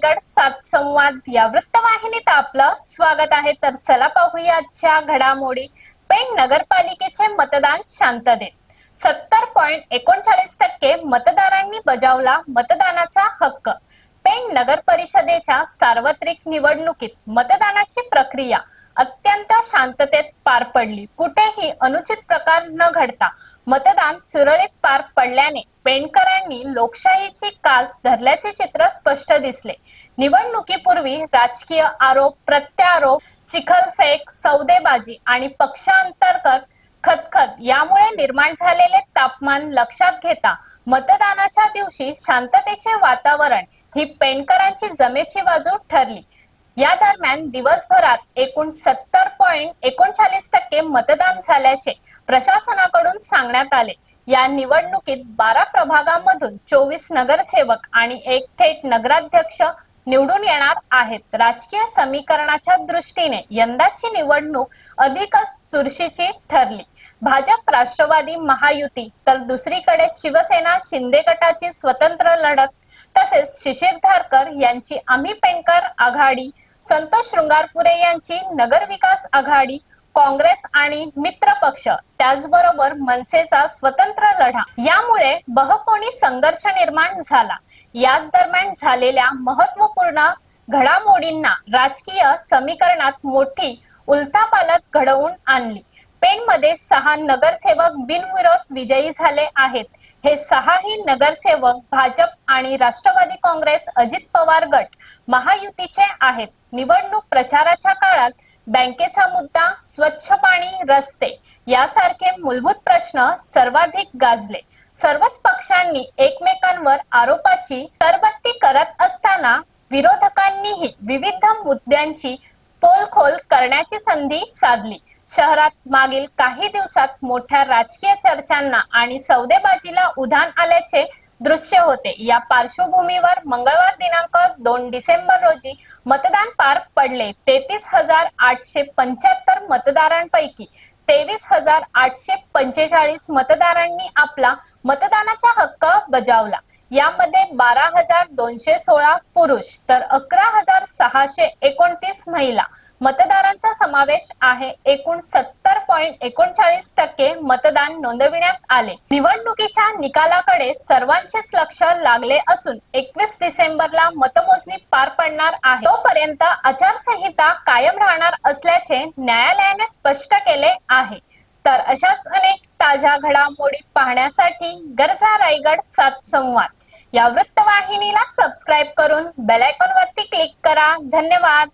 रायगड सात संवाद या वृत्तवाहिनीत आपलं स्वागत आहे। तर चला पाहूया आजच्या घडामोडी। पेण नगरपालिकेचे मतदान शांततेत 70.39% मतदारांनी बजावला मतदानाचा हक्क। पेण नगर परिषदेच्या सार्वत्रिक निवडणुकीत मतदानाची प्रक्रिया अत्यंत शांततेत पार पडली। कुठेही अनुचित प्रकार न घडता मतदान सुरळीत पार पडल्याने पेणकरांनी लोकशाहीची कास धरल्याचे चित्र स्पष्ट दिसले। निवडणुकीपूर्वी राजकीय आरोप प्रत्यारोप, चिखलफेक, सौदेबाजी आणि पक्षांतर्गत खतखत यामुळे निर्माण झालेले तापमान लक्षात घेता मतदानाच्या दिवशी शांततेचे वातावरण ही पेणकरांची जमेची बाजू ठरली। या दरम्यान दिवसभरात एकूण 70.39% मतदान झाल्याचे प्रशासनाकडून सांगण्यात आले। या निवडणुकीत 12 प्रभागांमधून 24 नगरसेवक आणि एक थेट नगराध्यक्ष निवडून येणार आहेत। राजकीय समीकरणाच्या दृष्टीने यंदाची निवडणूक अधिकच चुरशीची ठरली। भाजप राष्ट्रवादी महायुती तर दुसरीकडे शिवसेना शिंदे गटाची स्वतंत्र लढत, तसेच शिशिरधारकर यांची आम्ही पेणकर आघाडी, संतोष शृंगारपुरे यांची नगर विकास आघाडी, काँग्रेस आणि मित्र पक्ष, त्याचबरोबर मनसेचा स्वतंत्र लढा यामुळे बहुकोणी संघर्ष निर्माण झाला। याच दरम्यान झालेल्या महत्त्वपूर्ण घडामोडींना राजकीय समीकरणात मोठी उलथापालथ घडवून आणली। पेणमध्ये 6 नगरसेवक बिनविरोध विजयी झाले आहेत। हे 6ही नगरसेवक भाजप आणि राष्ट्रवादी काँग्रेस अजित पवार गट महायुतीचे आहेत। निवडणूक प्रचाराच्या काळात बँकेचा मुद्दा, स्वच्छ पाणी, रस्ते यासारखे मूलभूत प्रश्न सर्वाधिक गाजले। सर्वच पक्षांनी एकमेकांवर आरोपाची तरबत्ती करत असताना विरोधकांनीही विविध मुद्द्यांची पोलखोल करण्याची संधी साधली। शहरात मागील काही दिवसात मोठ्या राजकीय चर्चांना आणि सौदेबाजीला उधाण आल्याचे दृश्य होते। या पार्श्वभूमीवर मंगळवार दिनांक 2 डिसेंबर रोजी मतदान पार पडले। 33,875 मतदारांपैकी 23,845 मतदारांनी आपला मतदानाचा हक्क बजावला। यामध्ये 12,216 पुरुष तर 11,629 महिला मतदारांचा समावेश आहे। एकूण 70.39% मतदान नोंदविण्यात आले। निवडणुकीच्या निकालाकडे सर्वांचेच लक्ष लागले असून 21 डिसेंबरला मतमोजणी पार पडणार आहे। तोपर्यंत आचारसंहिता कायम राहणार असल्याचे न्यायालयाने स्पष्ट केले आहे। तर अशाच अनेक ताज्या घडामोडी पाहण्यासाठी गरजा रायगड सात संवाद या वृत्तवाहिनीला सबस्क्राइब करून बेल आयकॉन वरती क्लिक करा। धन्यवाद।